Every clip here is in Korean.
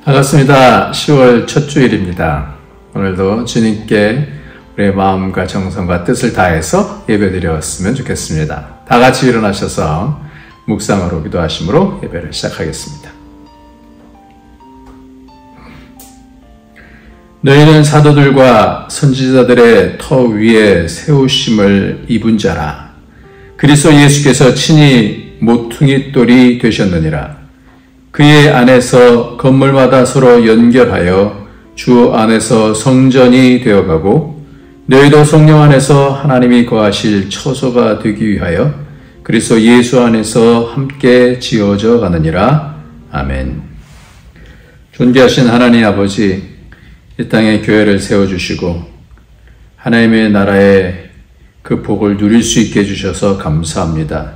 반갑습니다. 10월 첫 주일입니다. 오늘도 주님께 우리의 마음과 정성과 뜻을 다해서 예배드렸으면 좋겠습니다. 다 같이 일어나셔서 묵상으로 기도하심으로 예배를 시작하겠습니다. 너희는 사도들과 선지자들의 터 위에 세우심을 입은 자라. 그리스도 예수께서 친히 모퉁이 돌이 되셨느니라. 그의 안에서 건물마다 서로 연결하여 주 안에서 성전이 되어가고 너희도 성령 안에서 하나님이 거하실 처소가 되기 위하여 그리스도 예수 안에서 함께 지어져 가느니라. 아멘. 존귀하신 하나님 아버지, 이 땅에 교회를 세워주시고 하나님의 나라의 그 복을 누릴 수 있게 해주셔서 감사합니다.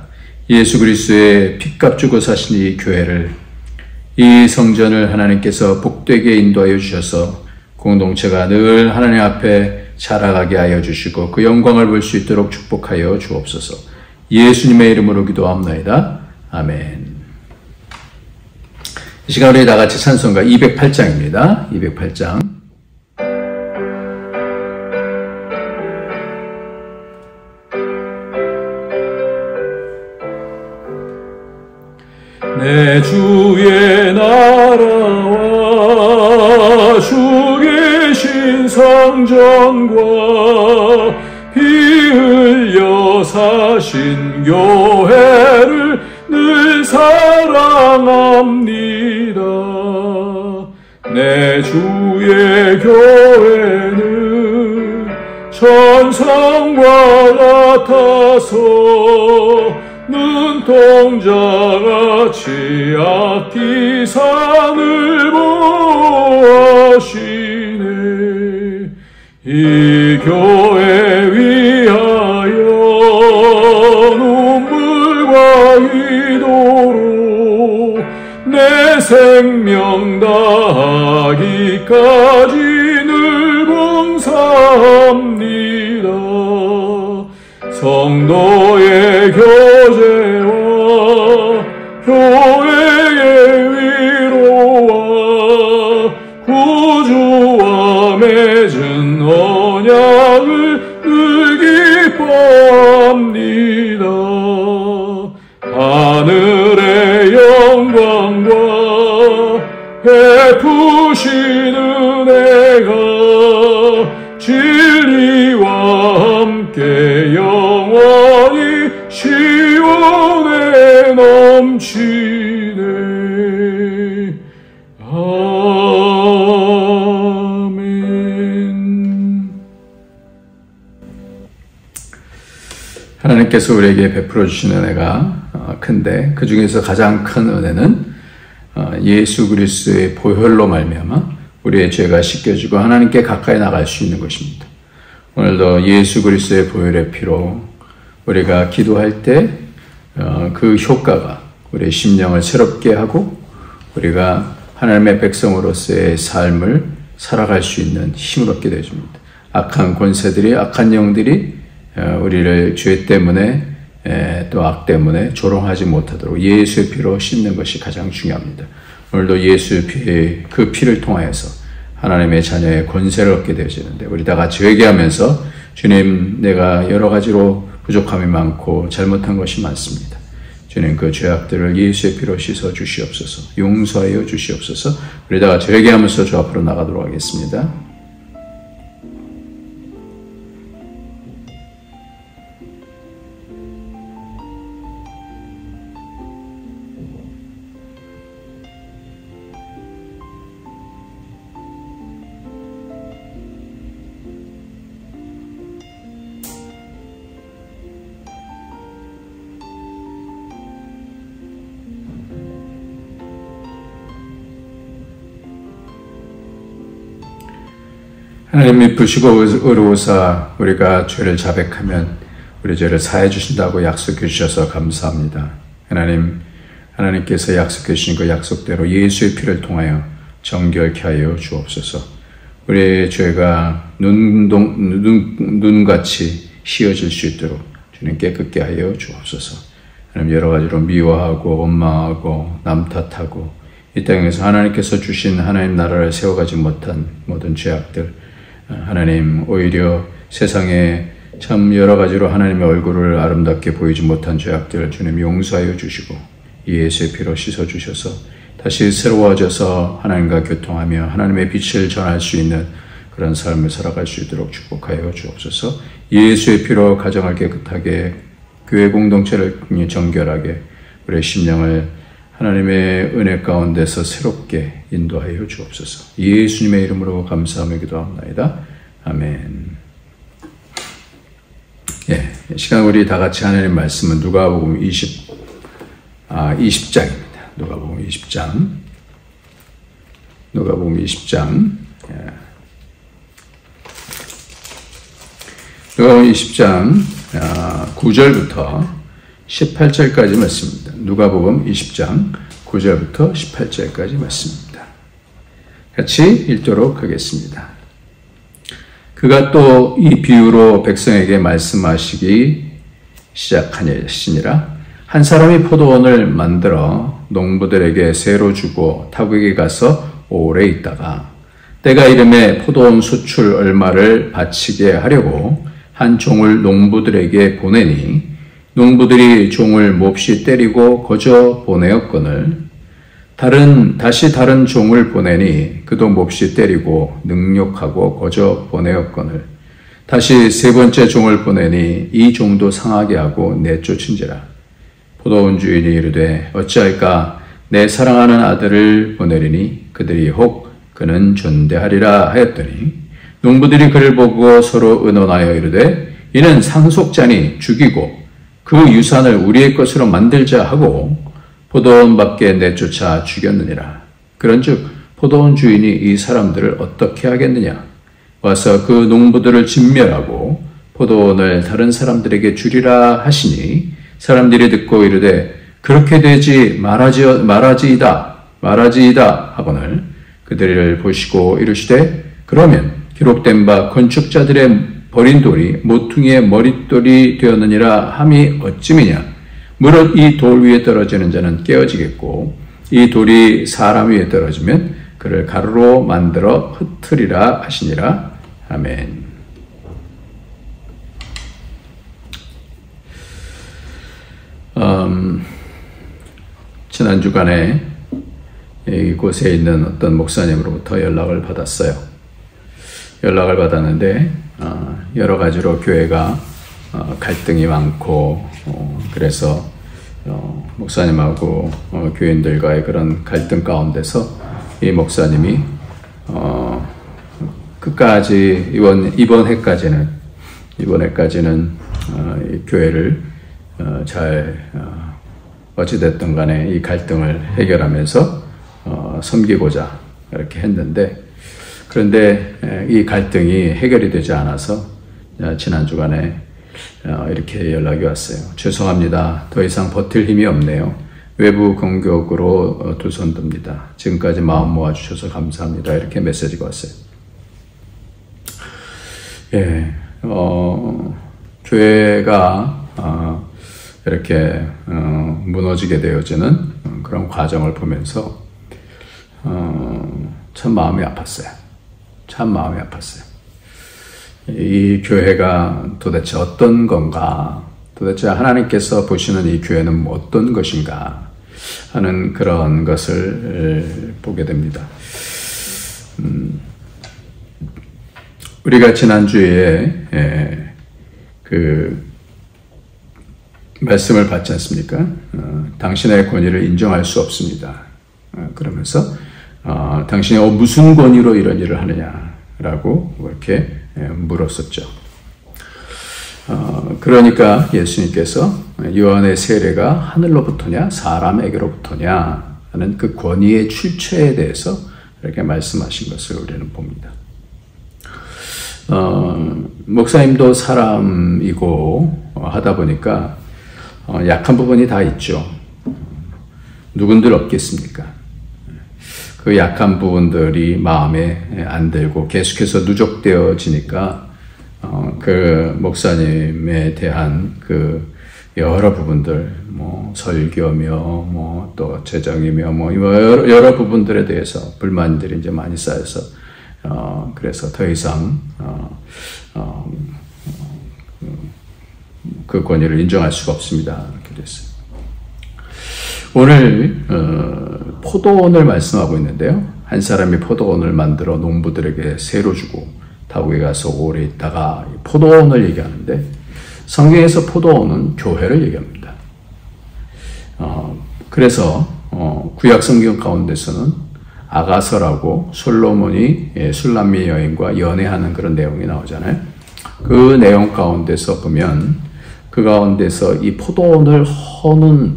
예수 그리스도의 핏값 주고 사신 이 교회를, 이 성전을 하나님께서 복되게 인도하여 주셔서 공동체가 늘 하나님 앞에 자라가게 하여 주시고 그 영광을 볼 수 있도록 축복하여 주옵소서. 예수님의 이름으로 기도합나이다. 아멘. 이 시간 우리 다 같이 찬송가 208장입니다. 208장. 내 주의 나라와 주 계신 성전과 피 흘려 사신 교회를 늘 사랑합니다. 내 주의 교회는 천성과 같아서 눈동자같이 앞뒤 산을 보하시네. 이 교회 위하여 눈물과 기도로 내 생명 다하기까지 늘 봉사합니다. 성도의 교제와 교회의 위로와 구주와 맺은 언약을 늘 기뻐합니다. 하늘의 영광과 베푸신 은혜가 진리와 함께 영원히 시온에 넘치네. 아멘. 하나님께서 우리에게 베풀어 주신 은혜가 큰데 그 중에서 가장 큰 은혜는 예수 그리스도의 보혈로 말미암아 우리의 죄가 씻겨지고 하나님께 가까이 나갈 수 있는 것입니다. 오늘도 예수 그리스도의 보혈의 피로 우리가 기도할 때 그 효과가 우리의 심령을 새롭게 하고 우리가 하나님의 백성으로서의 삶을 살아갈 수 있는 힘을 얻게 되어줍니다. 악한 권세들이, 악한 영들이 우리를 죄 때문에 또 악 때문에 조롱하지 못하도록 예수의 피로 씻는 것이 가장 중요합니다. 오늘도 예수의 피의 그 피를 통하여서 하나님의 자녀의 권세를 얻게 되어지는데 우리 다 같이 회개하면서 주님, 내가 여러 가지로 부족함이 많고 잘못한 것이 많습니다. 주님, 그 죄악들을 예수의 피로 씻어 주시옵소서. 용서하여 주시옵소서. 우리 다 같이 회개하면서 주 앞으로 나가도록 하겠습니다. 하나님이 부시고 의로우사 우리가 죄를 자백하면 우리 죄를 사해 주신다고 약속해 주셔서 감사합니다. 하나님께서 약속해 주신 그 약속대로 예수의 피를 통하여 정결케 하여 주옵소서. 우리의 죄가 눈같이 씌어질 수 있도록 주님 깨끗게 하여 주옵소서. 하나님, 여러 가지로 미워하고 원망하고 남 탓하고 이 땅에서 하나님께서 주신 하나님 나라를 세워가지 못한 모든 죄악들, 하나님 오히려 세상에 참 여러 가지로 하나님의 얼굴을 아름답게 보이지 못한 죄악들을 주님 용서하여 주시고 이 예수의 피로 씻어주셔서 다시 새로워져서 하나님과 교통하며 하나님의 빛을 전할 수 있는 그런 삶을 살아갈 수 있도록 축복하여 주옵소서. 예수의 피로 가정을 깨끗하게, 교회 공동체를 정결하게, 우리의 심령을 하나님의 은혜 가운데서 새롭게 인도하여 주옵소서. 예수님의 이름으로 감사하며 기도합니다. 아멘. 예, 이 시간 우리 다 같이 하나님 말씀은 누가복음 20장입니다. 누가복음 20장. 누가복음 20장. 예. 누가복음 20장 9절부터 18절까지 말씀입니다. 누가복음 20장 9절부터 18절까지 말씀입니다. 같이 읽도록 하겠습니다. 그가 또 이 비유로 백성에게 말씀하시기 시작하시니라. 한 사람이 포도원을 만들어 농부들에게 새로 주고 타국에 가서 오래 있다가 때가 이름에 포도원 수출 얼마를 바치게 하려고 한 종을 농부들에게 보내니 농부들이 종을 몹시 때리고 거저 보내었거늘 다시 다른 종을 보내니 그도 몹시 때리고 능욕하고 거저 보내었거늘 다시 세 번째 종을 보내니 이 종도 상하게 하고 내쫓은지라. 포도원 주인이 이르되 어찌할까 내 사랑하는 아들을 보내리니 그들이 혹 그는 존대하리라 하였더니 농부들이 그를 보고 서로 의논하여 이르되 이는 상속자니 죽이고 그 유산을 우리의 것으로 만들자 하고 포도원 밖에 내쫓아 죽였느니라. 그런즉 포도원 주인이 이 사람들을 어떻게 하겠느냐? 와서 그 농부들을 진멸하고 포도원을 다른 사람들에게 주리라 하시니 사람들이 듣고 이르되 그렇게 되지 말아지이다 하거늘 그들을 보시고 이르시되 그러면 기록된 바 건축자들의 버린 돌이 모퉁이의 머릿돌이 되었느니라 함이 어찌미냐? 무릇 이 돌 위에 떨어지는 자는 깨어지겠고 이 돌이 사람 위에 떨어지면 그를 가루로 만들어 흩으리라 하시니라. 아멘. 지난 주간에 이곳에 있는 어떤 목사님으로부터 연락을 받았어요. 연락을 받았는데 여러 가지로 교회가 갈등이 많고 그래서 목사님하고 교인들과의 그런 갈등 가운데서 이 목사님이 끝까지 이번 해까지는 이 교회를 잘 어찌됐든 간에 이 갈등을 해결하면서 섬기고자 이렇게 했는데 그런데 이 갈등이 해결이 되지 않아서 지난 주간에 이렇게 연락이 왔어요. 죄송합니다. 더 이상 버틸 힘이 없네요. 외부 공격으로 두 손 듭니다. 지금까지 마음 모아주셔서 감사합니다. 이렇게 메시지가 왔어요. 예, 교회가 이렇게 무너지게 되어지는 그런 과정을 보면서 참 마음이 아팠어요. 참 마음이 아팠어요. 이 교회가 도대체 어떤 건가? 도대체 하나님께서 보시는 이 교회는 어떤 것인가? 하는 그런 것을 보게 됩니다. 우리가 지난주에 그 말씀을 받지 않습니까? 당신의 권위를 인정할 수 없습니다. 그러면서 당신이 무슨 권위로 이런 일을 하느냐라고 이렇게 물었었죠. 그러니까 예수님께서 요한의 세례가 하늘로부터냐 사람에게로부터냐 하는 그 권위의 출처에 대해서 이렇게 말씀하신 것을 우리는 봅니다. 목사님도 사람이고 하다 보니까 약한 부분이 다 있죠. 누군들 없겠습니까? 그 약한 부분들이 마음에 안 들고 계속해서 누적되어지니까 그 목사님에 대한 그 여러 부분들, 설교며, 또 재정이며, 여러 부분들에 대해서 불만들이 이제 많이 쌓여서, 그래서 더 이상, 그 권위를 인정할 수가 없습니다. 이렇게 됐어요. 오늘, 포도원을 말씀하고 있는데요. 한 사람이 포도원을 만들어 농부들에게 새로 주고, 타국에 가서 오래 있다가 포도원을 얘기하는데, 성경에서 포도원은 교회를 얘기합니다. 그래서 구약 성경 가운데서는 아가서라고 솔로몬이 술람미 여인과 연애하는 그런 내용이 나오잖아요. 그 내용 가운데서 보면 그 가운데서 이 포도원을 허는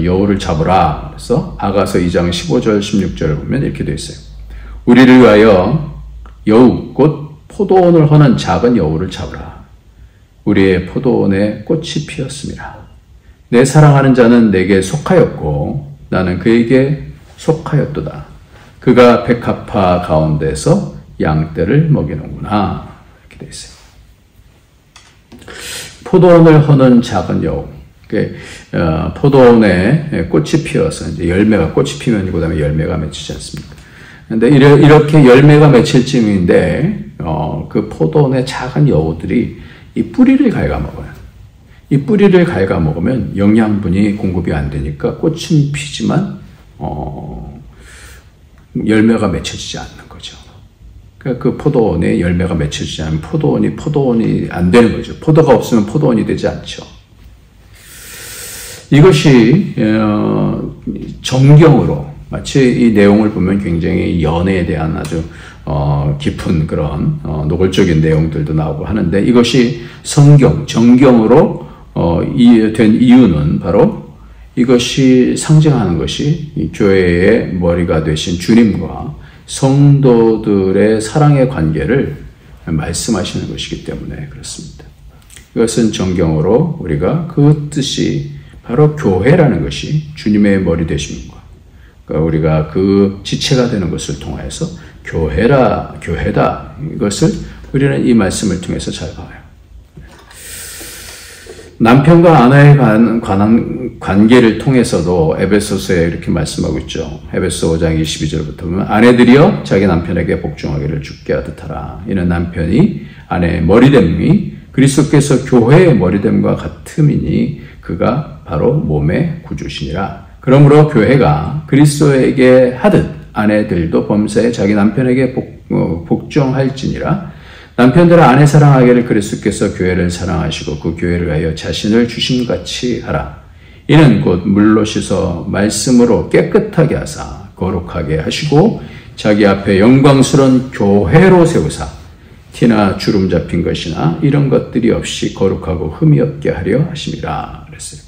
여우를 잡으라. 그래서 아가서 2장 15절 16절을 보면 이렇게 되어 있어요. 우리를 위하여 여우 곧 포도원을 허는 작은 여우를 잡으라. 우리의 포도원에 꽃이 피었습니다. 내 사랑하는 자는 내게 속하였고 나는 그에게 속하였도다. 그가 백합화 가운데서 양떼를 먹이는구나. 이렇게 되어 있어요. 포도원을 허는 작은 여우. 포도원에 꽃이 피어서 이제 열매가 꽃이 피면 그다음에 열매가 맺히지 않습니까? 근데 이렇게 열매가 맺힐 쯤인데 그 포도원의 작은 여우들이 이 뿌리를 갉아먹어요. 이 뿌리를 갉아먹으면 영양분이 공급이 안 되니까 꽃은 피지만 열매가 맺혀지지 않는 거죠. 그러니까 그 포도원에 열매가 맺혀지지 않으면 포도원이 안 되는 거죠. 포도가 없으면 포도원이 되지 않죠. 이것이 정경으로 마치 이 내용을 보면 굉장히 연애에 대한 아주 깊은 그런 노골적인 내용들도 나오고 하는데 이것이 정경으로 된 이유는 바로 이것이 상징하는 것이 이 교회의 머리가 되신 주님과 성도들의 사랑의 관계를 말씀하시는 것이기 때문에 그렇습니다. 이것은 정경으로 우리가 그 뜻이 바로 교회라는 것이 주님의 머리 되심과 그러니까 우리가 그 지체가 되는 것을 통해서 교회다. 이것을 우리는 이 말씀을 통해서 잘 봐요. 남편과 아내에 관한 관계를 통해서도 에베소서에 이렇게 말씀하고 있죠. 에베소 5장 22절부터 보면 아내들이여 자기 남편에게 복종하기를 주께 하듯 하라. 이는 남편이 아내의 머리됨이 그리스도께서 교회의 머리됨과 같음이니 그가 바로 몸의 구주시니라. 그러므로 교회가 그리스도에게 하듯 아내들도 범사에 자기 남편에게 복종할지니라. 남편들아 아내 사랑하기를 그리스도께서 교회를 사랑하시고 그 교회를 위하여 자신을 주심같이 하라. 이는 곧 물로 씻어 말씀으로 깨끗하게 하사 거룩하게 하시고 자기 앞에 영광스러운 교회로 세우사 티나 주름 잡힌 것이나 이런 것들이 없이 거룩하고 흠이 없게 하려 하심이라 그랬어요.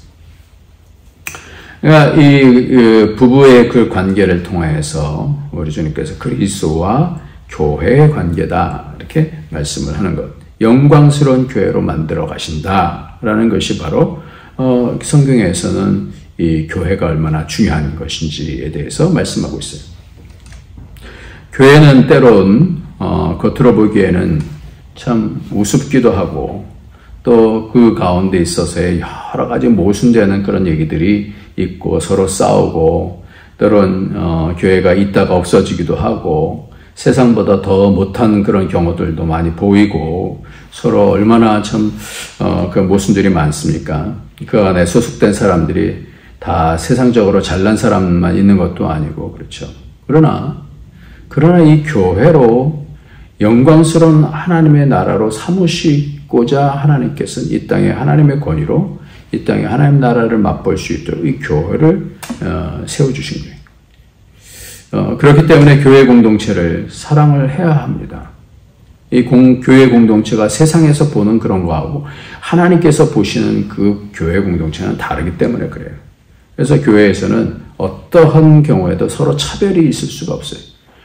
그러니까 이 부부의 그 관계를 통해서 우리 주님께서 그리스도와 교회의 관계다 이렇게 말씀을 하는 것, 영광스러운 교회로 만들어 가신다라는 것이 바로 성경에서는 이 교회가 얼마나 중요한 것인지에 대해서 말씀하고 있어요. 교회는 때론 겉으로 보기에는 참 우습기도 하고 또 그 가운데 있어서의 여러 가지 모순되는 그런 얘기들이 있고 서로 싸우고 때론 교회가 있다가 없어지기도 하고 세상보다 더 못한 그런 경우들도 많이 보이고 서로 얼마나 참 그 모순들이 많습니까? 그 안에 소속된 사람들이 다 세상적으로 잘난 사람만 있는 것도 아니고 그렇죠. 그러나 이 교회로 영광스러운 하나님의 나라로 삼으시고자 하나님께서는 이 땅에 하나님의 권위로 이 땅에 하나님 나라를 맛볼 수 있도록 이 교회를 세워주신 거예요. 그렇기 때문에 교회 공동체를 사랑을 해야 합니다. 이 교회 공동체가 세상에서 보는 그런 거하고 하나님께서 보시는 그 교회 공동체는 다르기 때문에 그래요. 그래서 교회에서는 어떠한 경우에도 서로 차별이 있을 수가 없어요.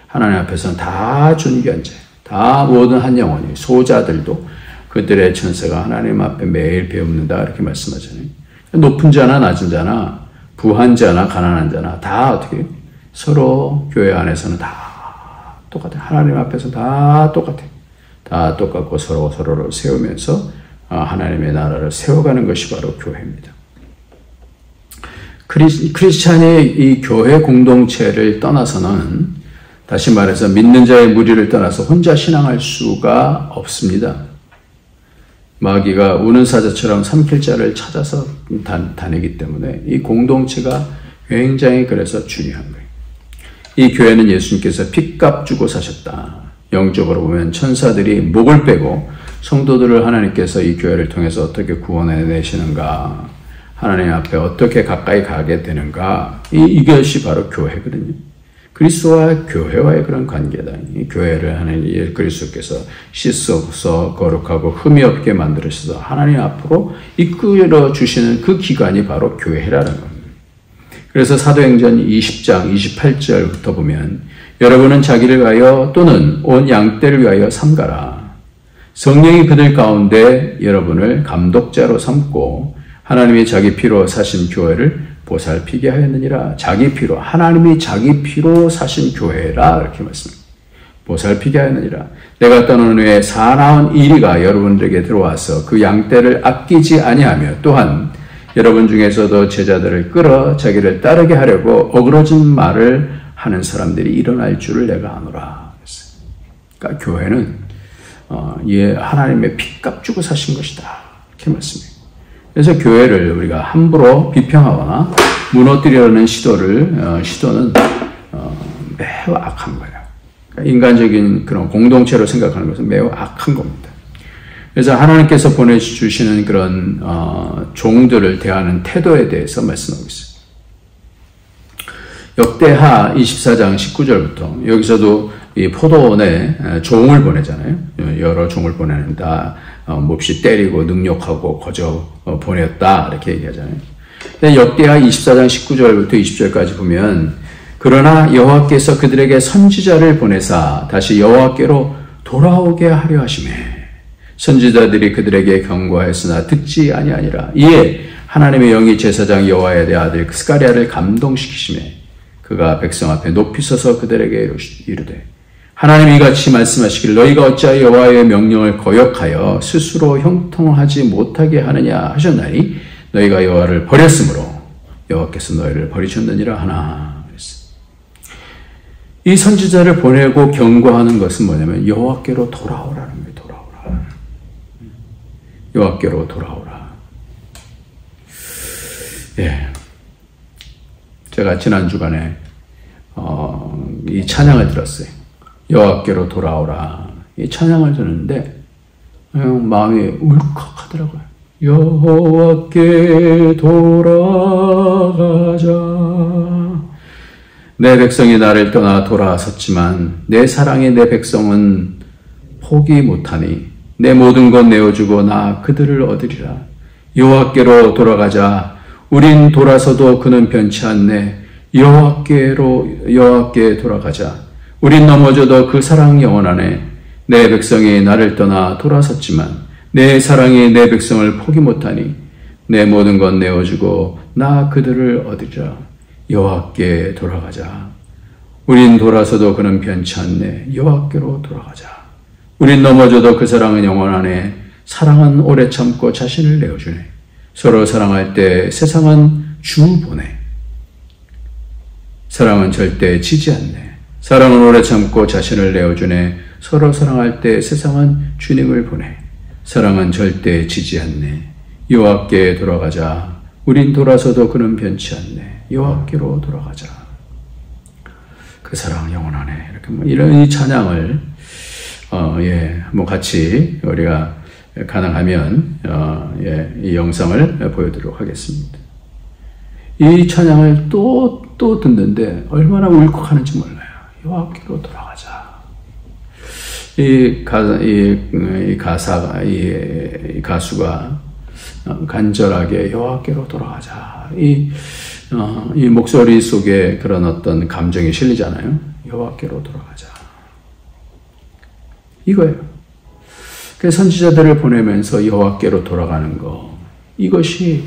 하나님 앞에서는 다 존귀한 자, 다 모든 한 영혼이 소자들도 그들의 천사가 하나님 앞에 매일 배웁니다 이렇게 말씀하잖아요. 높은 자나 낮은 자나 부한 자나 가난한 자나 다 어떻게 서로 교회 안에서는 다 똑같아요. 하나님 앞에서 다 똑같아요. 다 똑같고 서로를 세우면서 하나님의 나라를 세워가는 것이 바로 교회입니다. 크리스찬이 이 교회 공동체를 떠나서는, 다시 말해서 믿는 자의 무리를 떠나서 혼자 신앙할 수가 없습니다. 마귀가 우는 사자처럼 삼킬 자를 찾아서 다니기 때문에 이 공동체가 굉장히 그래서 중요한 거예요. 이 교회는 예수님께서 핏값 주고 사셨다. 영적으로 보면 천사들이 목을 빼고 성도들을 하나님께서 이 교회를 통해서 어떻게 구원해 내시는가, 하나님 앞에 어떻게 가까이 가게 되는가, 이것이 바로 교회거든요. 그리스도와 교회와의 그런 관계다. 이 교회를 하나님 그리스도께서 씻어서 거룩하고 흠이 없게 만들으셔서 하나님 앞으로 이끌어 주시는 그 기관이 바로 교회라는 겁니다. 그래서 사도행전 20장 28절부터 보면, 여러분은 자기를 위하여 또는 온 양떼를 위하여 삼가라. 성령이 그들 가운데 여러분을 감독자로 삼고 하나님이 자기 피로 사신 교회를 보살피게 하였느니라. 자기 피로, 하나님이 자기 피로 사신 교회라, 이렇게 말씀합니다. 보살피게 하였느니라. 내가 떠난 후에 사나운 이리가 여러분들에게 들어와서 그 양떼를 아끼지 아니하며, 또한 여러분 중에서도 제자들을 끌어 자기를 따르게 하려고 어그러진 말을 하는 사람들이 일어날 줄을 내가 아노라. 그러니까 교회는 하나님의 핏값 주고 사신 것이다, 이렇게 말씀해요. 그래서 교회를 우리가 함부로 비평하거나 무너뜨리려는 시도는 매우 악한 거예요. 그러니까 인간적인 그런 공동체로 생각하는 것은 매우 악한 겁니다. 그래서 하나님께서 보내주시는 그런 종들을 대하는 태도에 대해서 말씀하고 있습니다. 역대하 24장 19절부터, 여기서도 이 포도원에 종을 보내잖아요. 여러 종을 보내는다. 몹시 때리고 능욕하고 거저 보냈다, 이렇게 얘기하잖아요. 근데 역대하 24장 19절부터 20절까지 보면, 그러나 여호와께서 그들에게 선지자를 보내사 다시 여호와께로 돌아오게 하려 하시매 선지자들이 그들에게 경고하였으나 듣지 아니하니라. 이에 하나님의 영이 제사장 여호와의 아들 스가랴를 감동시키시매 그가 백성 앞에 높이 서서 그들에게 이르되, 하나님이 이같이 말씀하시길 너희가 어찌하여 여호와의 명령을 거역하여 스스로 형통하지 못하게 하느냐 하셨나니 너희가 여호와를 버렸으므로 여호와께서 너희를 버리셨느니라 하나. 이 선지자를 보내고 경고하는 것은 뭐냐면 여호와께로 돌아오라는 거예요. 돌아오라. 여호와께로 돌아오라. 예. 제가 지난 주간에 이 찬양을 들었어요. 여호와께로 돌아오라. 이 찬양을 듣는데 마음이 울컥하더라고요. 여호와께 돌아가자. 내 백성이 나를 떠나 돌아섰지만 내 사랑의 내 백성은 포기 못하니 내 모든 것 내어주고 나 그들을 얻으리라. 여호와께로 돌아가자. 우린 돌아서도 그는 변치 않네. 여호와께 돌아가자. 우린 넘어져도 그 사랑 영원하네. 내 백성이 나를 떠나 돌아섰지만 내 사랑이 내 백성을 포기 못하니 내 모든 것 내어주고 나 그들을 얻으리라. 여호와께 돌아가자. 우린 돌아서도 그는 변치 않네. 여호와께로 돌아가자. 우린 넘어져도 그 사랑은 영원하네. 사랑은 오래 참고 자신을 내어주네. 서로 사랑할 때 세상은 주 보내. 사랑은 절대 지지 않네. 사랑은 오래 참고 자신을 내어주네. 서로 사랑할 때 세상은 주님을 보내. 사랑은 절대 지지 않네. 여호와께 돌아가자. 우린 돌아서도 그는 변치 않네. 여호와께로 돌아가자. 그 사랑은 영원하네. 이렇게 이런 이 찬양을 한번 같이 우리가 가능하면 이 영상을 보여드리도록 하겠습니다. 이 찬양을 또 듣는데 얼마나 울컥하는지 몰라요. 여호와께로 돌아가자. 이 가수가 간절하게 여호와께로 돌아가자. 이 목소리 속에 그런 어떤 감정이 실리잖아요. 여호와께로 돌아가자. 이거예요. 그 선지자들을 보내면서 여호와께로 돌아가는 거. 이것이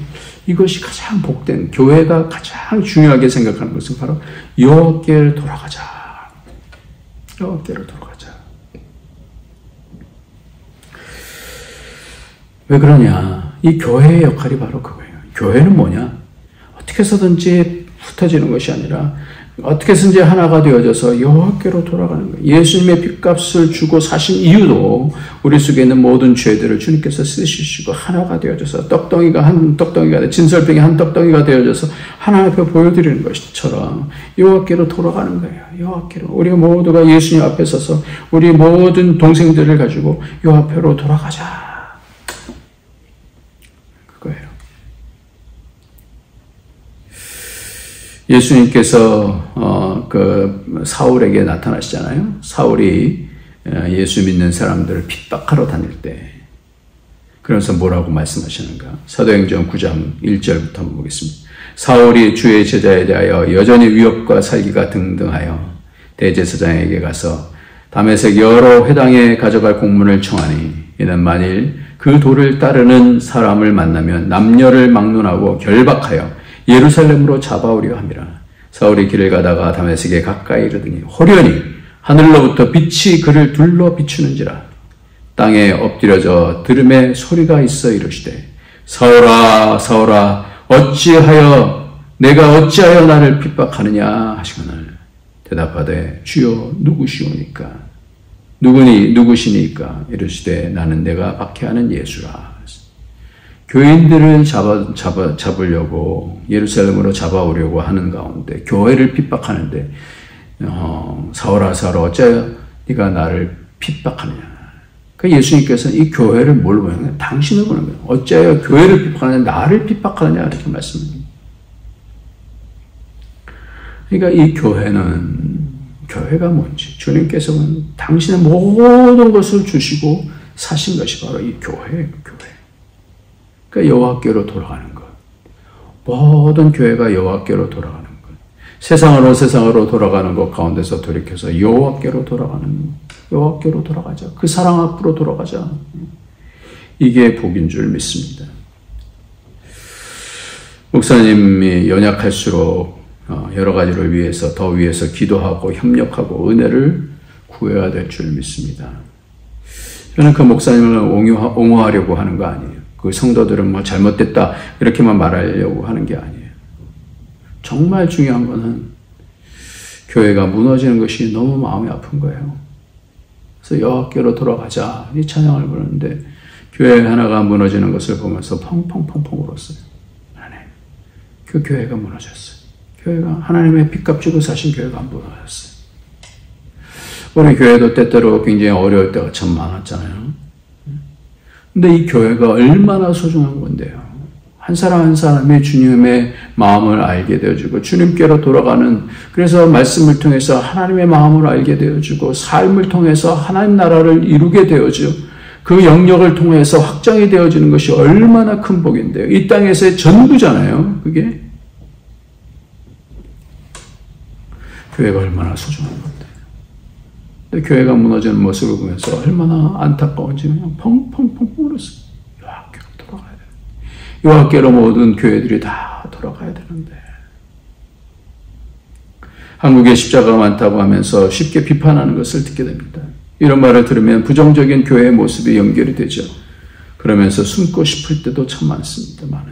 가장 복된, 교회가 가장 중요하게 생각하는 것은 바로 여호와께로 돌아가자. 여호와께로 돌아가자. 왜 그러냐? 이 교회의 역할이 바로 그거예요. 교회는 뭐냐? 어떻게 해서든지 흩어지는 것이 아니라 어떻게 해서든지 하나가 되어져서 여호와께로 돌아가는 거예요. 예수님의 핏값을 주고 사신 이유도 우리 속에 있는 모든 죄들을 주님께서 쓰시고 하나가 되어져서 떡덩이가 한 떡덩이가 진설병이 한 떡덩이가 되어져서 하나님 앞에 보여드리는 것처럼 여호와께로 돌아가는 거예요. 여호와께로. 우리가 모두가 예수님 앞에 서서 우리 모든 동생들을 가지고 여호와께로 돌아가자. 예수님께서 사울에게 나타나시잖아요. 사울이 예수 믿는 사람들을 핍박하러 다닐 때 그래서 뭐라고 말씀하시는가? 사도행전 9장 1절부터 한번 보겠습니다. 사울이 주의 제자에 대하여 여전히 위협과 살기가 등등하여 대제사장에게 가서 다메섹 여러 회당에 가져갈 공문을 청하니 이는 만일 그 도를 따르는 사람을 만나면 남녀를 막론하고 결박하여 예루살렘으로 잡아오려 함이라. 사울이 길을 가다가 다메섹에 가까이 이르더니 호련히 하늘로부터 빛이 그를 둘러 비추는지라. 땅에 엎드려져 들음에 소리가 있어 이르시되 사울아 사울아 내가 어찌하여 나를 핍박하느냐 하시거늘 대답하되 주여 누구시니까 이르시되 나는 내가 박해하는 예수라. 교인들을 잡으려고 예루살렘으로 잡아오려고 하는 가운데 교회를 핍박하는데 사울아 어찌하여 네가 나를 핍박하느냐. 그러니까 예수님께서는 이 교회를 뭘로 보는 거예요? 당신을 보는 거예요. 어찌하여 교회를 핍박하느냐 나를 핍박하느냐 이렇게 말씀합니다. 그러니까 이 교회가 뭔지 주님께서는 당신의 모든 것을 주시고 사신 것이 바로 이 교회예요. 그러니까 여호와께로 돌아가는 것. 모든 교회가 여호와께로 돌아가는 것. 세상으로 돌아가는 것 가운데서 돌이켜서 여호와께로 돌아가자. 그 사랑 앞으로 돌아가자. 이게 복인 줄 믿습니다. 목사님이 연약할수록 여러 가지를 위해서 더 위해서 기도하고 협력하고 은혜를 구해야 될 줄 믿습니다. 저는 그 목사님을 옹호하려고 하는 거 아니에요. 그 성도들은 뭐 잘못됐다 이렇게만 말하려고 하는 게 아니에요. 정말 중요한 거는 교회가 무너지는 것이 너무 마음이 아픈 거예요. 그래서 여호와께로 돌아가자 이 찬양을 부르는데 교회 하나가 무너지는 것을 보면서 펑펑펑펑 울었어요. 하나님, 그 교회가 무너졌어요. 교회가 하나님의 핏값 주고 사신 교회가 안 무너졌어요. 우리 교회도 때때로 굉장히 어려울 때가 참 많았잖아요. 근데 이 교회가 얼마나 소중한 건데요. 한 사람 한 사람이 주님의 마음을 알게 되어주고 주님께로 돌아가는, 그래서 말씀을 통해서 하나님의 마음을 알게 되어주고 삶을 통해서 하나님 나라를 이루게 되어져 그 영역을 통해서 확장이 되어지는 것이 얼마나 큰 복인데요. 이 땅에서의 전부잖아요. 그게 교회가 얼마나 소중한 건데. 근데 교회가 무너지는 모습을 보면서 얼마나 안타까운지 그냥 펑펑펑 울었어요. 여호와께로 돌아가야 돼. 여호와께로 모든 교회들이 다 돌아가야 되는데 한국에 십자가가 많다고 하면서 쉽게 비판하는 것을 듣게 됩니다. 이런 말을 들으면 부정적인 교회의 모습이 연결이 되죠. 그러면서 숨고 싶을 때도 참 많습니다만,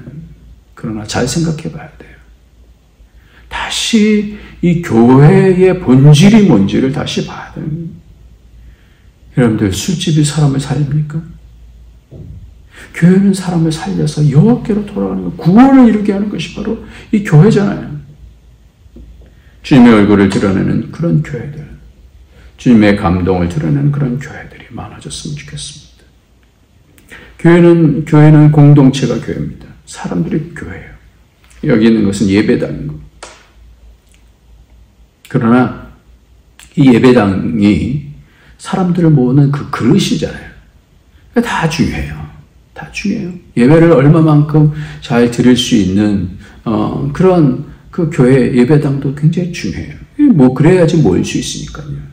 그러나 잘 생각해 봐야 돼요. 다시 이 교회의 본질이 뭔지를 다시 봐야 됩니다. 여러분들, 술집이 사람을 살립니까? 교회는 사람을 살려서 여호와께로 돌아가는 것, 구원을 이루게 하는 것이 바로 이 교회잖아요. 주님의 얼굴을 드러내는 그런 교회들, 주님의 감동을 드러내는 그런 교회들이 많아졌으면 좋겠습니다. 교회는 공동체가 교회입니다. 사람들이 교회예요. 여기 있는 것은 예배당인 겁니다. 그러나 이 예배당이 사람들을 모으는 그 그릇이잖아요. 다 중요해요. 다 중요해요. 예배를 얼마만큼 잘 드릴 수 있는 그런 그 교회 예배당도 굉장히 중요해요. 뭐 그래야지 모일 수 있으니까요.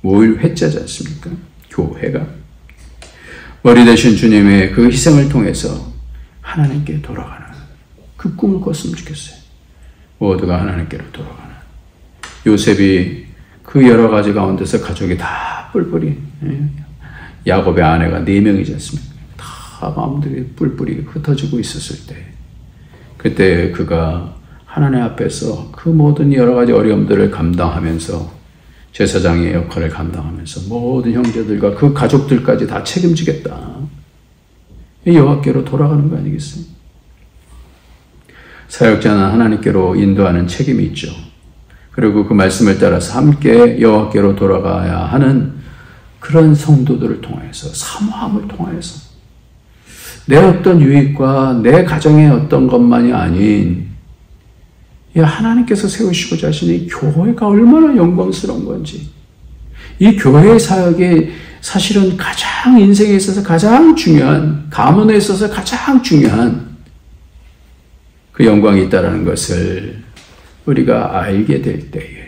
모일 회자지 않습니까? 교회가 머리 대신 주님의 그 희생을 통해서 하나님께 돌아가는 그 꿈을 꿨으면 좋겠어요. 모두가 하나님께로 돌아가는. 요셉이 그 여러 가지 가운데서 가족이 다 뿔뿔이, 야곱의 아내가 4명이지 않습니까? 다 마음들이 뿔뿔이 흩어지고 있었을 때, 그때 그가 하나님 앞에서 그 모든 여러 가지 어려움들을 감당하면서 제사장의 역할을 감당하면서 모든 형제들과 그 가족들까지 다 책임지겠다. 여호와께로 돌아가는 거 아니겠어요? 사역자는 하나님께로 인도하는 책임이 있죠. 그리고 그 말씀을 따라서 함께 여호와께로 돌아가야 하는 그런 성도들을 통해서, 사모함을 통해서 내 어떤 유익과 내 가정의 어떤 것만이 아닌 하나님께서 세우시고자 하시는 이 교회가 얼마나 영광스러운 건지, 이 교회의 사역이 사실은 가장 인생에 있어서 가장 중요한, 가문에 있어서 가장 중요한 그 영광이 있다는 것을 우리가 알게 될 때에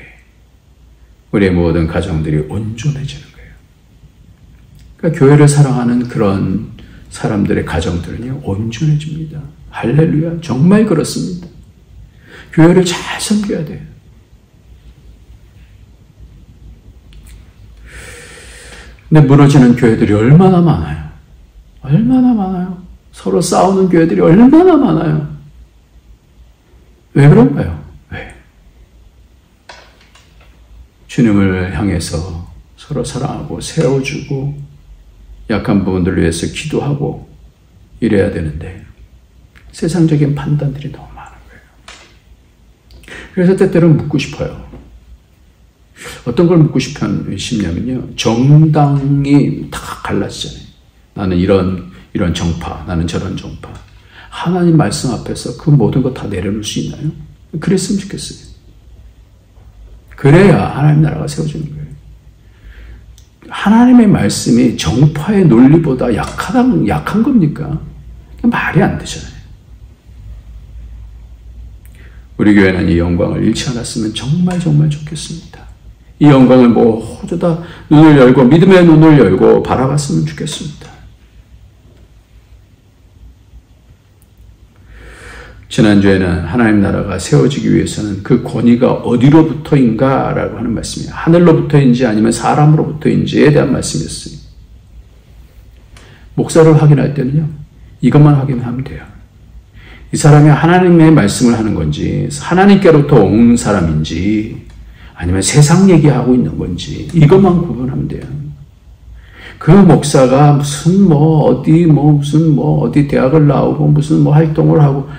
우리의 모든 가정들이 온전해지는 거예요. 그러니까 교회를 사랑하는 그런 사람들의 가정들은요, 온전해집니다. 할렐루야. 정말 그렇습니다. 교회를 잘 섬겨야 돼요. 근데 무너지는 교회들이 얼마나 많아요. 얼마나 많아요. 서로 싸우는 교회들이 얼마나 많아요. 왜 그런가요? 왜? 주님을 향해서 서로 사랑하고 세워주고 약한 부분들을 위해서 기도하고 이래야 되는데 세상적인 판단들이 너무 많은 거예요. 그래서 때때로는 묻고 싶어요. 어떤 걸 묻고 싶냐면요, 정당이 다 갈라지잖아요. 나는 이런 정파, 나는 저런 정파. 하나님 말씀 앞에서 그 모든 거 다 내려놓을 수 있나요? 그랬으면 좋겠어요. 그래야 하나님 나라가 세워지는 거예요. 하나님의 말씀이 정파의 논리보다 약한 겁니까? 말이 안 되잖아요. 우리 교회는 이 영광을 잃지 않았으면 정말 정말 좋겠습니다. 이 영광을 모두 다 눈을 열고 믿음의 눈을 열고 바라봤으면 좋겠습니다. 지난주에는 하나님 나라가 세워지기 위해서는 그 권위가 어디로부터인가라고 하는 말씀이에요. 하늘로부터인지 아니면 사람으로부터인지에 대한 말씀이었어요. 목사를 확인할 때는요, 이것만 확인하면 돼요. 이 사람이 하나님의 말씀을 하는 건지, 하나님께로부터 온 사람인지, 아니면 세상 얘기하고 있는 건지, 이것만 구분하면 돼요. 그 목사가 무슨 어디 대학을 나오고 무슨 활동을 하고,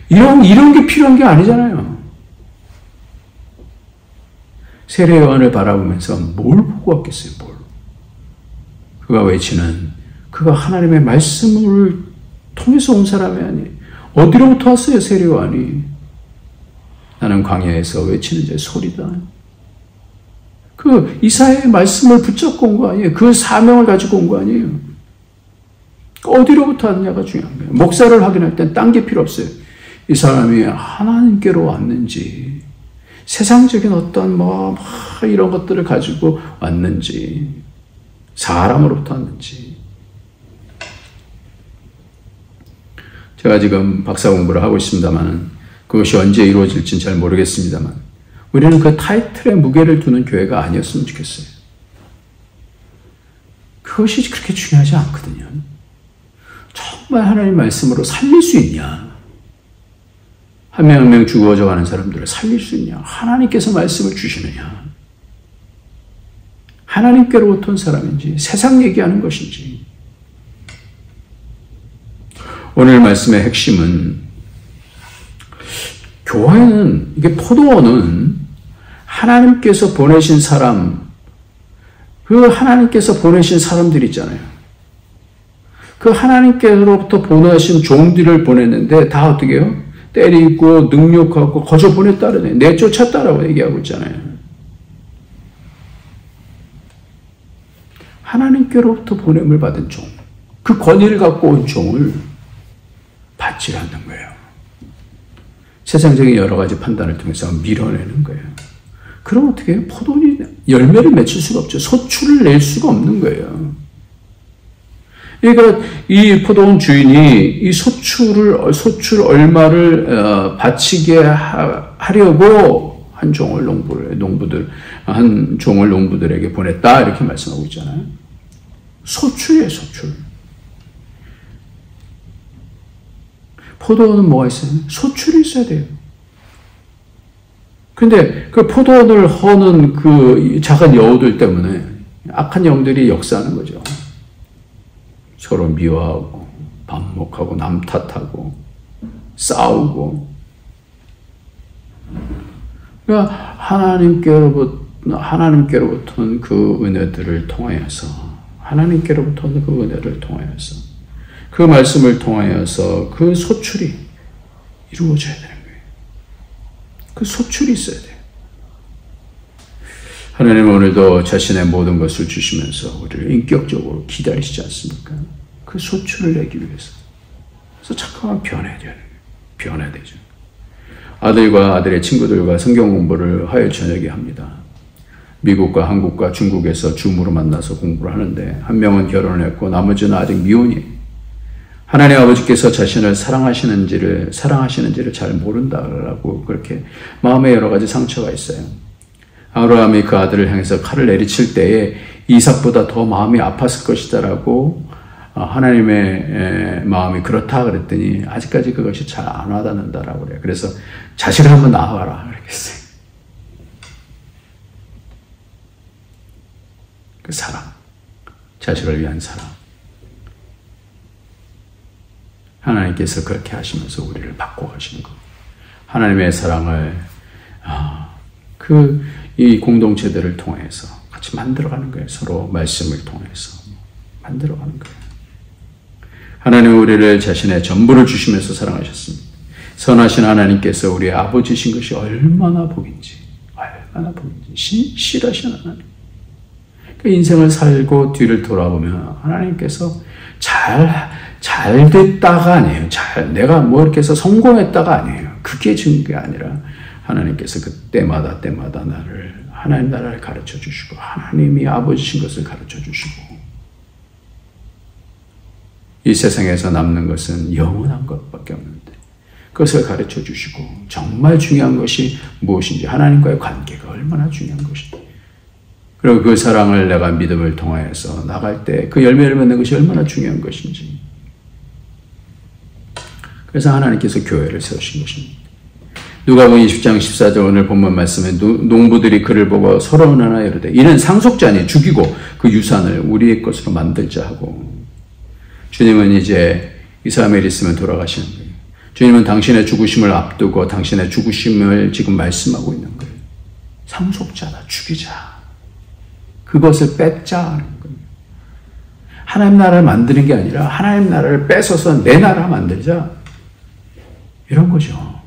이런 게 필요한 게 아니잖아요. 세례 요한을 바라보면서 뭘 보고 왔겠어요, 뭘. 그가 외치는, 그가 하나님의 말씀을 통해서 온 사람이 아니에요. 어디로부터 왔어요, 세례 요한이? 나는 광야에서 외치는 제 소리다. 그 이사야의 말씀을 붙잡고 온 거 아니에요. 그 사명을 가지고 온 거 아니에요. 어디로부터 왔냐가 중요한 거예요. 목사를 확인할 땐 딴 게 필요 없어요. 이 사람이 하나님께로 왔는지, 세상적인 어떤 이런 것들을 가지고 왔는지, 사람으로부터 왔는지. 제가 지금 박사 공부를 하고 있습니다만 그것이 언제 이루어질지는 잘 모르겠습니다만 우리는 그 타이틀에 무게를 두는 교회가 아니었으면 좋겠어요. 그것이 그렇게 중요하지 않거든요. 정말 하나님 말씀으로 살릴 수 있냐? 한 명 한 명 죽어져가는 사람들을 살릴 수 있냐? 하나님께서 말씀을 주시느냐? 하나님께로부터 온 사람인지 세상 얘기하는 것인지. 오늘 말씀의 핵심은 교회는, 이게 포도원은 하나님께서 보내신 사람, 그 하나님께서 보내신 사람들 있잖아요. 그 하나님께로부터 보내신 종들을 보냈는데 다 어떻게 해요? 때리고 능욕하고 거저 보냈다라네. 내쫓았다라고 얘기하고 있잖아요. 하나님께로부터 보냄을 받은 종, 그 권위를 갖고 온 종을 받지 않는 거예요. 세상적인 여러 가지 판단을 통해서 밀어내는 거예요. 그럼 어떻게 해요? 포도원이 열매를 맺을 수가 없죠. 소출을 낼 수가 없는 거예요. 그러니까 이 포도원 주인이 이 소출 얼마를 바치게 하려고 한 종을 농부들에게 보냈다 이렇게 말씀하고 있잖아요. 소출이에요, 소출. 포도원은 뭐가 있어요? 소출이 있어야 돼요. 근데 그 포도원을 허는 그 작은 여우들 때문에 악한 영들이 역사하는 거죠. 서로 미워하고 반목하고 남 탓하고 싸우고. 그러니까 하나님께로부터는 그 은혜들을 통하여서 하나님께로부터는 그 은혜를 통하여서 그 말씀을 통하여서 그 소출이 이루어져야 되는 거예요. 그 소출이 있어야 돼요. 하나님은 오늘도 자신의 모든 것을 주시면서 우리를 인격적으로 기다리시지 않습니까? 그 소출을 내기 위해서. 그래서 잠깐만 변해야 돼요. 변해야 되죠. 아들과 아들의 친구들과 성경 공부를 화요일 저녁에 합니다. 미국과 한국과 중국에서 줌으로 만나서 공부를 하는데 한 명은 결혼을 했고 나머지는 아직 미혼이에요. 하나님 아버지께서 자신을 사랑하시는지를 잘 모른다라고 그렇게 마음에 여러 가지 상처가 있어요. 아브라함이 그 아들을 향해서 칼을 내리칠 때에 이삭보다 더 마음이 아팠을 것이다라고 하나님의 마음이 그렇다 그랬더니 아직까지 그것이 잘 안 와닿는다라고 그래요. 그래서 자식을 한번 낳아봐라 그랬어요. 그 사랑, 자식을 위한 사랑. 하나님께서 그렇게 하시면서 우리를 바꿔가시는 거. 하나님의 사랑을 이 공동체들을 통해서 같이 만들어가는 거예요. 서로 말씀을 통해서 만들어가는 거예요. 하나님은 우리를 자신의 전부를 주시면서 사랑하셨습니다. 선하신 하나님께서 우리의 아버지신 것이 얼마나 복인지, 신실하신 하나님. 그 인생을 살고 뒤를 돌아보면 하나님께서 잘 됐다가 아니에요. 내가 뭐 이렇게 해서 성공했다가 아니에요. 그게 증거가 아니라 하나님께서 그 때마다 하나님 나라를 가르쳐 주시고 하나님이 아버지신 것을 가르쳐 주시고 이 세상에서 남는 것은 영원한 것밖에 없는데 그것을 가르쳐 주시고 정말 중요한 것이 무엇인지 하나님과의 관계가 얼마나 중요한 것인지 그리고 그 사랑을 내가 믿음을 통하여서 나갈 때 그 열매를 맺는 것이 얼마나 중요한 것인지 그래서 하나님께서 교회를 세우신 것입니다. 누가복음 20장 14절 오늘 본문 말씀에 농부들이 그를 보고 서로 하나 이르되 이는 상속자니 죽이고 그 유산을 우리의 것으로 만들자 하고 주님은 이제 이 사람이 있으면 돌아가시는 거예요. 주님은 당신의 죽으심을 앞두고 당신의 죽으심을 지금 말씀하고 있는 거예요. 상속자다. 죽이자. 그것을 뺏자 하는 거예요. 하나님 나라를 만드는 게 아니라 하나님 나라를 뺏어서 내 나라 만들자. 이런 거죠.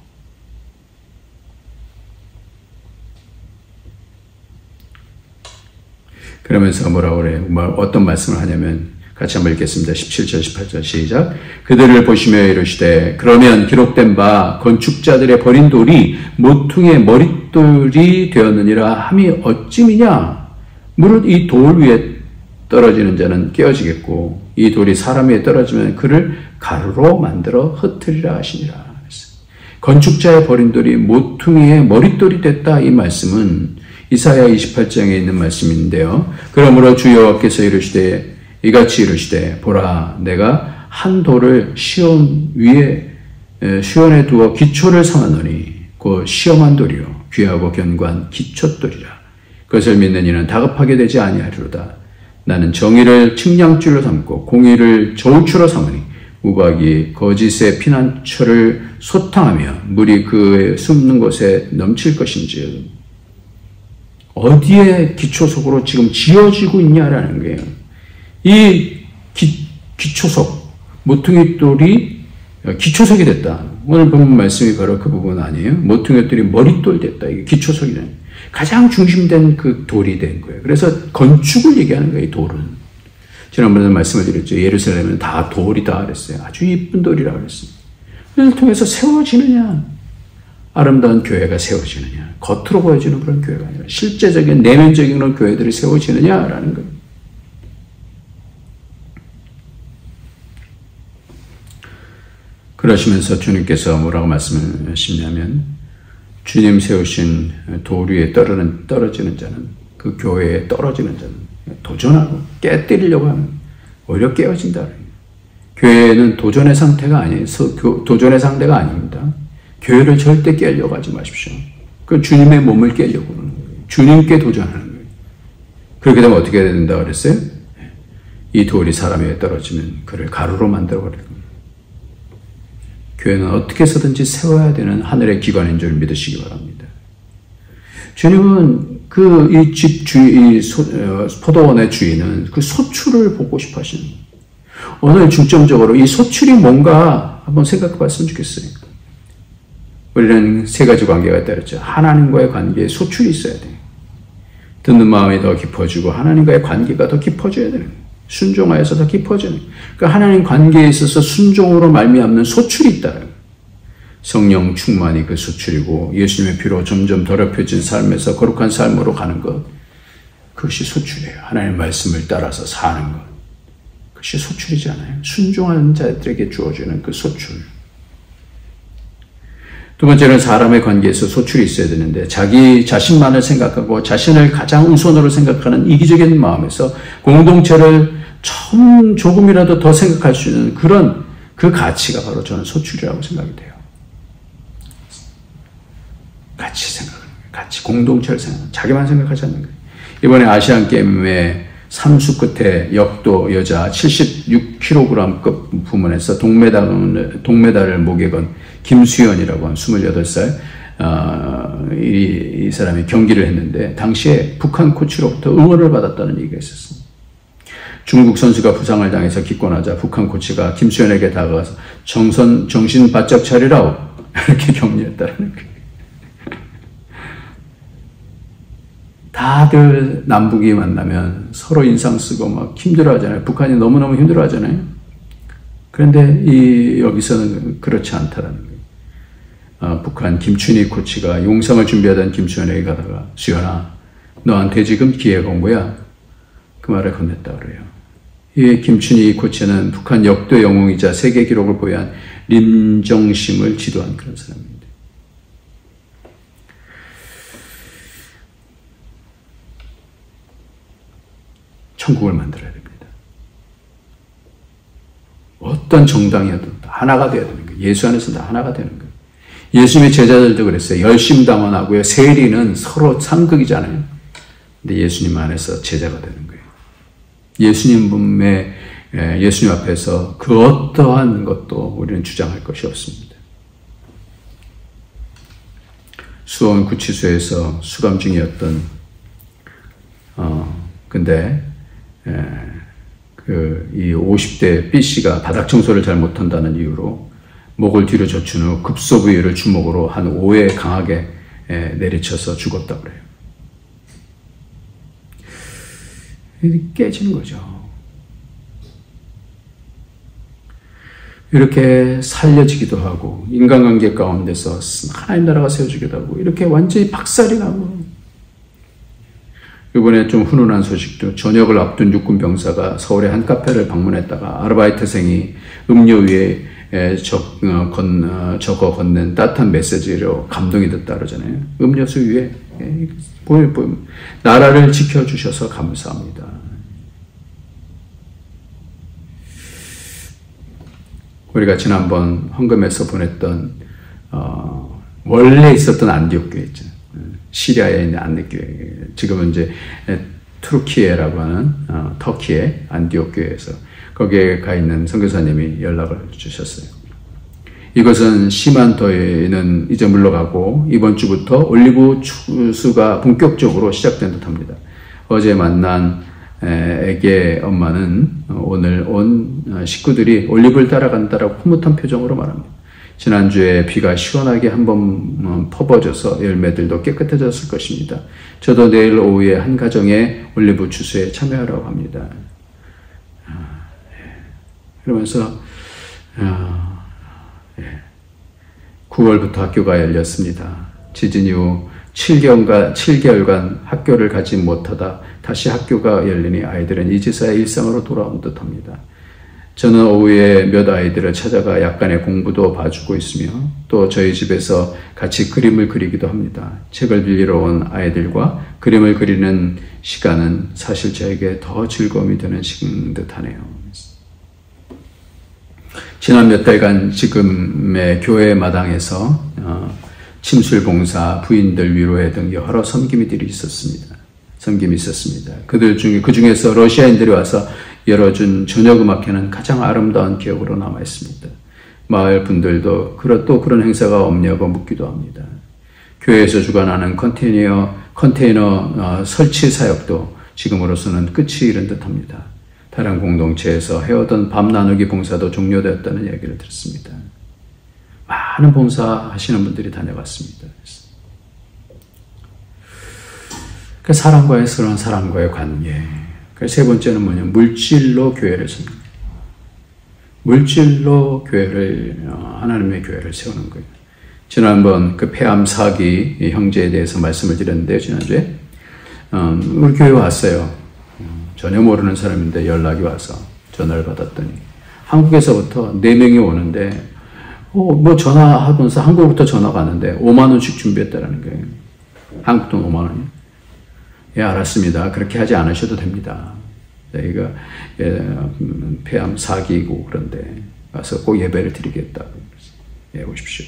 그러면서 뭐라고 그래요? 어떤 말씀을 하냐면 같이 한번 읽겠습니다. 17절 18절 시작. 그들을 보시며 이르시되 그러면 기록된 바 건축자들의 버린 돌이 모퉁이의 머릿돌이 되었느니라 함이 어찌미냐. 무릇 이 돌 위에 떨어지는 자는 깨어지겠고 이 돌이 사람 위에 떨어지면 그를 가루로 만들어 흩으리라 하시니라. 건축자의 버린 돌이 모퉁이의 머릿돌이 됐다. 이 말씀은 이사야 28장에 있는 말씀인데요. 그러므로 주 여호와께서 이르시되 이같이 이르시되 보라 내가 한 돌을 시온에 두어 기초를 삼았노니 그 시험한 돌이요 귀하고 견고한 기초돌이라. 그것을 믿는 이는 다급하게 되지 아니하리로다. 나는 정의를 측량줄로 삼고 공의를 저울추로 삼으니 우박이 거짓의 피난처를 소탕하며 물이 그의 숨는 곳에 넘칠 것인지. 어디에 기초석으로 지금 지어지고 있냐라는 거예요. 이 기초석, 모퉁이 돌이 기초석이 됐다. 오늘 본 말씀이 바로 그 부분 아니에요? 모퉁이 돌이 머릿돌 됐다. 이게 기초석이 된 가장 중심된 그 돌이 된 거예요. 그래서 건축을 얘기하는 거예요, 이 돌은. 지난번에 말씀을 드렸죠. 예루살렘은 다 돌이다 그랬어요. 아주 이쁜 돌이라고 그랬어요. 이를 통해서 세워지느냐, 아름다운 교회가 세워지느냐, 겉으로 보여지는 그런 교회가 아니라 실제적인 내면적인 그런 교회들이 세워지느냐라는 거예요. 그러시면서 주님께서 뭐라고 말씀하시냐면 주님 세우신 돌 위에 떨어지는 자는 그 교회에 떨어지는 자는 도전하고 깨뜨리려고 하면 오히려 깨어진다. 교회는 도전의 상태가 아니에요. 도전의 상대가 아닙니다. 교회를 절대 깨려고 하지 마십시오. 그 주님의 몸을 깨려고 그러는 거예요. 주님께 도전하는 거예요. 그렇게 되면 어떻게 된다고 그랬어요? 이 돌이 사람 위에 떨어지면 그를 가루로 만들어버릴 겁니다. 교회는 어떻게 해서든지 세워야 되는 하늘의 기관인 줄 믿으시기 바랍니다. 주님은 이 집 주인, 포도원의 주인은 그 소출을 보고 싶어 하시는 거예요. 오늘 중점적으로 이 소출이 뭔가 한번 생각해 봤으면 좋겠어요. 우리는 세 가지 관계가 있다 그랬죠. 하나님과의 관계에 소출이 있어야 돼요. 듣는 마음이 더 깊어지고 하나님과의 관계가 더 깊어져야 되는 거예요. 순종하여서 더 깊어지는 거예요. 그러니까 하나님 관계에 있어서 순종으로 말미암는 소출이 있다. 성령 충만이 그 소출이고 예수님의 피로 점점 더럽혀진 삶에서 거룩한 삶으로 가는 것, 그것이 소출이에요. 하나님의 말씀을 따라서 사는 것, 그것이 소출이잖아요. 순종하는 자들에게 주어지는 그 소출. 두 번째는 사람의 관계에서 소출이 있어야 되는데, 자기 자신만을 생각하고 자신을 가장 우선으로 생각하는 이기적인 마음에서 공동체를 조금이라도 더 생각할 수 있는 그런 그 가치가 바로 저는 소출이라고 생각이 돼요. 같이 생각하는 거예요. 같이 공동체를 생각하는 거예요. 자기만 생각하지 않는 거예요. 이번에 아시안게임의 3수 끝에 역도 여자 76kg급 부문에서 동메달을 목에 건 김수현이라고 한 28살 이 사람이 경기를 했는데 당시에 북한 코치로부터 응원을 받았다는 얘기가 있었습니다. 중국 선수가 부상을 당해서 기권하자 북한 코치가 김수현에게 다가가서 정신 바짝 차리라고 이렇게 격려했다는 거예요. 다들 남북이 만나면 서로 인상 쓰고 막 힘들어하잖아요. 북한이 너무너무 힘들어하잖아요. 그런데 여기서는 그렇지 않다라는 거예요. 북한 김춘희 코치가 용상을 준비하던 김수현에게 가다가 수현아, 너한테 지금 기회가 온 거야. 그 말을 건넸다 그래요. 이 김춘희 코치는 북한 역도 영웅이자 세계 기록을 보유한 림정심을 지도한 그런 사람입니다. 천국을 만들어야 됩니다. 어떤 정당이어도 하나가 되어야 되는 거예요. 예수 안에서 다 하나가 되는 거예요. 예수님의 제자들도 그랬어요. 열심당원하고요. 세리는 서로 상극이잖아요. 근데 예수님 안에서 제자가 되는 거예요. 예수님 앞에서 그 어떠한 것도 우리는 주장할 것이 없습니다. 수원 구치소에서 수감 중이었던 근데 이 50대 B씨가 바닥 청소를 잘 못한다는 이유로 목을 뒤로 젖힌 후 급소 부위를 주먹으로 한 5회 강하게 내리쳐서 죽었다고 그래요. 깨지는 거죠. 이렇게 살려지기도 하고 인간관계 가운데서 하나님 나라가 세워지기도 하고 이렇게 완전히 박살이 나고, 이번에 좀 훈훈한 소식도, 저녁을 앞둔 육군 병사가 서울의 한 카페를 방문했다가 아르바이트생이 음료 위에 적어 건넨 따뜻한 메시지로 감동이 됐다 그러잖아요. 음료수 위에 나라를 지켜주셔서 감사합니다. 우리가 지난번 헌금에서 보냈던 원래 있었던 안디옥 교회 있죠. 시리아에 있는 안디옥 교회. 지금은 이제 투르키에라고 하는 터키의 안디옥 교회에서 거기에 가 있는 선교사님이 연락을 주셨어요. 이것은 심한 더위는 이제 물러가고 이번 주부터 올리브 추수가 본격적으로 시작된 듯합니다. 어제 만난 애기의 엄마는 오늘 온 식구들이 올리브를 따라간다라고 흐뭇한 표정으로 말합니다. 지난주에 비가 시원하게 한번 퍼버져서 열매들도 깨끗해졌을 것입니다. 저도 내일 오후에 한 가정의 올리브 추수에 참여하라고 합니다. 그러면서 9월부터 학교가 열렸습니다. 지진 이후 7개월간 학교를 가지 못하다 다시 학교가 열리니 아이들은 이제서야 일상으로 돌아온 듯합니다. 저는 오후에 몇 아이들을 찾아가 약간의 공부도 봐주고 있으며 또 저희 집에서 같이 그림을 그리기도 합니다. 책을 빌리러 온 아이들과 그림을 그리는 시간은 사실 저에게 더 즐거움이 되는 시간 듯하네요. 지난 몇 달간 지금의 교회 마당에서 침술봉사, 부인들 위로회 등 여러 섬김이들이 있었습니다. 그들 중에, 그 중에서 러시아인들이 와서 열어준 저녁음악회는 가장 아름다운 기억으로 남아있습니다. 마을 분들도 또 그런 행사가 없냐고 묻기도 합니다. 교회에서 주관하는 컨테이너 설치 사역도 지금으로서는 끝이 이른 듯합니다. 다른 공동체에서 해오던 밤 나누기 봉사도 종료되었다는 이야기를 들었습니다. 많은 봉사하시는 분들이 다녀갔습니다. 사람과의 사람과의 관계. 세 번째는 뭐냐? 물질로 교회를 세우는 거예요. 물질로 하나님의 교회를 세우는 거예요. 지난번 그 폐암 사기 형제에 대해서 말씀을 드렸는데요, 지난주에. 우리 교회 왔어요. 전혀 모르는 사람인데 연락이 와서 전화를 받았더니 한국에서부터 4명이 오는데 뭐 전화하면서 한국부터 전화가 왔는데 5만 원씩 준비했다라는 거예요. 한국 돈 5만 원이요. 예, 알았습니다. 그렇게 하지 않으셔도 됩니다. 저희가 폐암 사기이고 그런데 와서 꼭 예배를 드리겠다고. 예, 오십시오.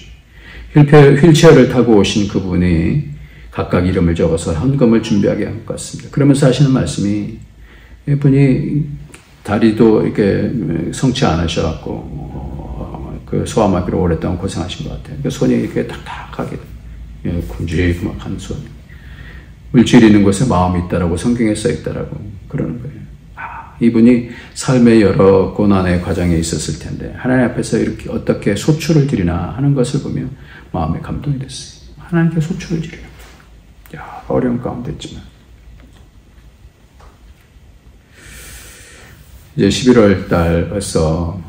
휠체어를 타고 오신 그분이 각각 이름을 적어서 헌금을 준비하게 한 것 같습니다. 그러면서 하시는 말씀이 이분이 다리도 이렇게 성치 않으셔갖고 그 소아마비로 오랫동안 고생하신 것 같아요. 그러니까 손이 이렇게 탁탁하게 굶직한 손. 물질이 있는 곳에 마음이 있다라고 성경에 써 있다라고 그러는 거예요. 이분이 삶의 여러 고난의 과정에 있었을 텐데 하나님 앞에서 이렇게 어떻게 소출을 드리나 하는 것을 보면 마음에 감동이 됐어요. 하나님께 소출을 드려요. 어려운 가운데 있지만 이제 11월 달 벌써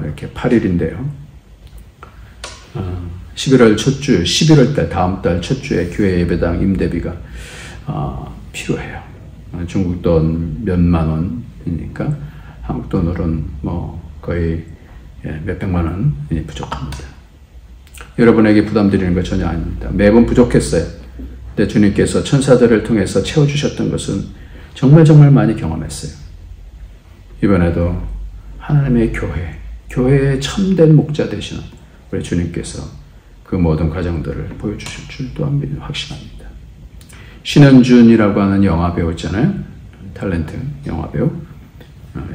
이렇게 8일인데요. 11월 달 다음 달 첫 주에 교회 예배당 임대비가 필요해요. 중국 돈 몇만 원이니까 한국 돈으로는 뭐 거의 몇백만 원이 부족합니다. 여러분에게 부담드리는 거 전혀 아닙니다. 매번 부족했어요. 근데 주님께서 천사들을 통해서 채워주셨던 것은 정말 많이 경험했어요. 이번에도 하나님의 교회의 참된 목자 되시는 우리 주님께서 그 모든 과정들을 보여주실 줄 또한 확신합니다. 신현준이라고 하는 영화배우 있잖아요. 탤런트 영화배우.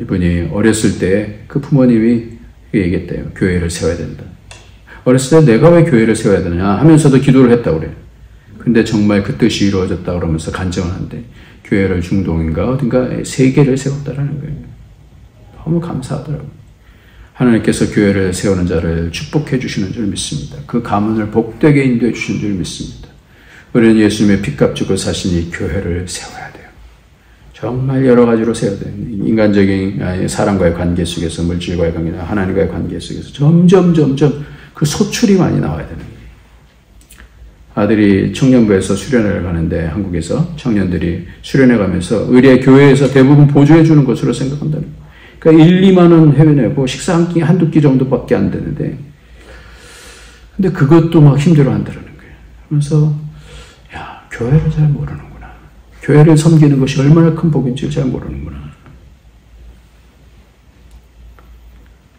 이분이 어렸을 때 그 부모님이 얘기했대요. 교회를 세워야 된다. 어렸을 때 내가 왜 교회를 세워야 되느냐 하면서도 기도를 했다고 그래요. 근데 정말 그 뜻이 이루어졌다 그러면서 간증을 하는데 교회를 중동인가 어딘가 3개를 세웠다라는 거예요. 너무 감사하더라고요. 하나님께서 교회를 세우는 자를 축복해 주시는 줄 믿습니다. 그 가문을 복되게 인도해 주시는 줄 믿습니다. 우리는 예수님의 핏값 주고 사신 이 교회를 세워야 돼요. 정말 여러 가지로 세워야 돼요. 인간적인 사람과의 관계 속에서 물질과의 관계나 하나님과의 관계 속에서 점점 그 소출이 많이 나와야 되는 거예요. 아들이 청년부에서 수련회를 가는데 한국에서 청년들이 수련회 가면서 의뢰 교회에서 대부분 보조해 주는 것으로 생각한다는 거예요. 그러니까 1, 2만 원 해외 내고 식사 한 끼, 한두 끼 정도밖에 안 되는데 근데 그것도 막 힘들어 한다는 거예요. 그래서 교회를 잘 모르는구나. 교회를 섬기는 것이 얼마나 큰 복인지 잘 모르는구나.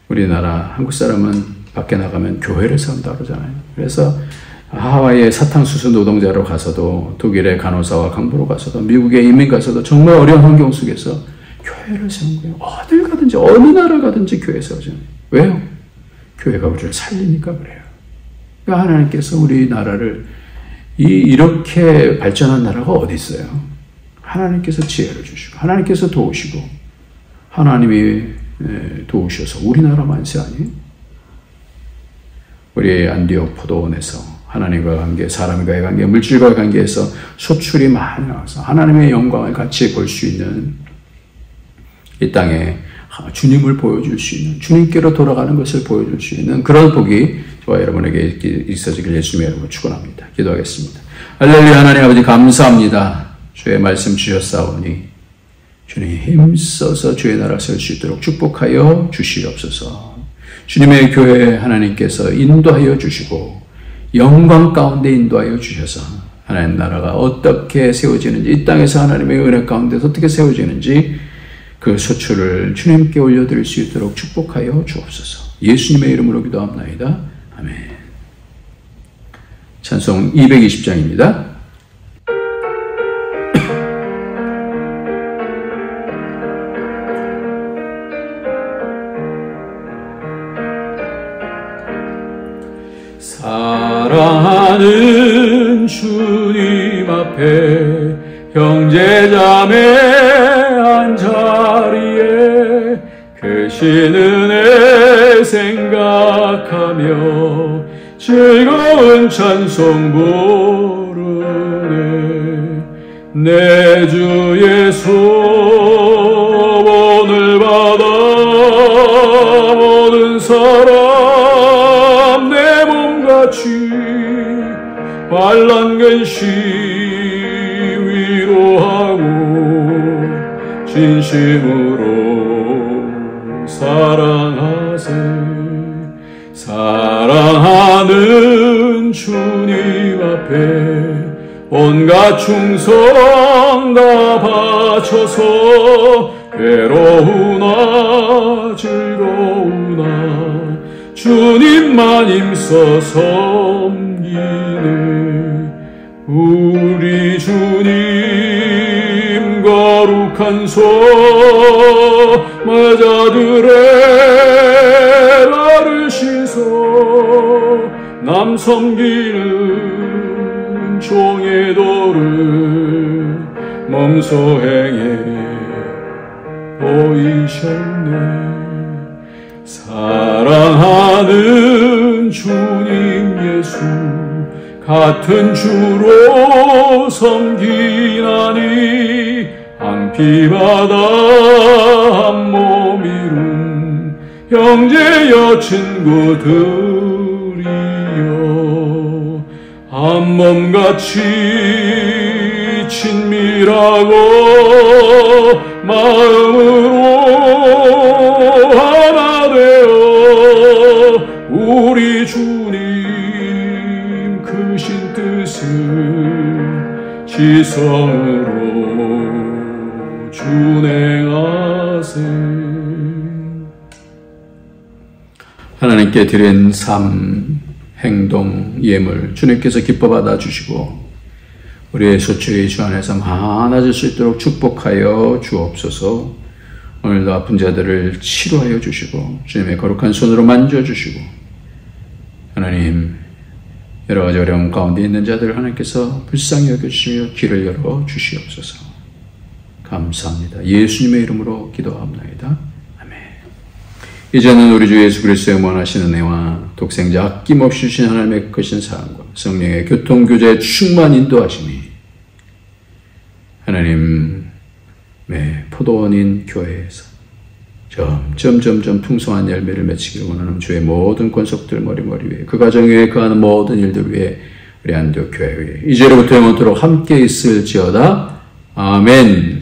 우리나라 한국 사람은 밖에 나가면 교회를 세운다 그러잖아요. 그래서 하와이의 사탕수수 노동자로 가서도 독일의 간호사와 강부로 가서도 미국의 이민 가서도 정말 어려운 환경 속에서 교회를 세운 거예요. 어딜 가든지 어느 나라 가든지 교회 세우잖아요. 왜요? 교회가 우리를 살리니까 그래요. 그러니까 하나님께서 우리나라를 이렇게 발전한 나라가 어디 있어요? 하나님께서 지혜를 주시고 하나님께서 도우시고 하나님이 도우셔서 우리나라 만세 아니에요? 우리 안디옥 포도원에서 하나님과 관계, 사람과의 관계, 물질과의 관계에서 소출이 많이 나와서 하나님의 영광을 같이 볼 수 있는 이 땅에 주님을 보여줄 수 있는, 주님께로 돌아가는 것을 보여줄 수 있는 그런 복이 저와 여러분에게 있어지길 예수님의 이름으로 축원합니다. 기도하겠습니다. 할렐루야. 하나님 아버지 감사합니다. 주의 말씀 주셨사오니 주님 힘써서 주의 나라 설 수 있도록 축복하여 주시옵소서. 주님의 교회 하나님께서 인도하여 주시고 영광 가운데 인도하여 주셔서 하나님 나라가 어떻게 세워지는지, 이 땅에서 하나님의 은혜 가운데서 어떻게 세워지는지 그 소출을 주님께 올려드릴 수 있도록 축복하여 주옵소서. 예수님의 이름으로 기도합나이다. 아멘. 찬송 220장입니다. 사랑하는 주님 앞에 형제자매 한자리에 크신 은혜 생각하며 즐거운 찬송 부르네. 내 주의 소원을 받아 모든 사람 내 몸같이 환난 근시 위로하고 진심으로 사랑하세. 사랑하는 주님 앞에 온갖 충성 다 바쳐서 괴로우나 즐거우나 주님만 힘써 섬기네. 우리 주님 거룩한 손 맞아들에 나를 씻어 남 섬기는 종의 도를 몸소 행해 보이셨네. 사랑하는 주님 예수 같은 주로 섬기나니 한 피바다 한 몸 이룬 형제여 친구들이여 한 몸같이 친밀하고 마음으로 하나 되어 우리 주님 크신 뜻을 지성으로 준행하세. 하나님께 드린 삶, 행동, 예물 주님께서 기뻐 받아주시고 우리의 소출이 주 안에서 많아질 수 있도록 축복하여 주옵소서. 오늘도 아픈 자들을 치료하여 주시고 주님의 거룩한 손으로 만져주시고 하나님 여러 가지 어려움 가운데 있는 자들을 하나님께서 불쌍히 여겨주시며 길을 열어 주시옵소서. 감사합니다. 예수님의 이름으로 기도합나이다. 아멘. 이제는 우리 주 예수 그리스도의 원하시는 은혜와 독생자 아낌없이 주신 하나님의 크신 사랑과 성령의 교통교제의 충만 인도하심이 하나님의 포도원인 교회에서 점점 풍성한 열매를 맺히기를 원하는 주의 모든 권속들 머리 위에 그 가정 위에 그하는 모든 일들 위에 우리 안디옥 교회 위에 이제로부터 영원토록 함께 있을지어다. 아멘.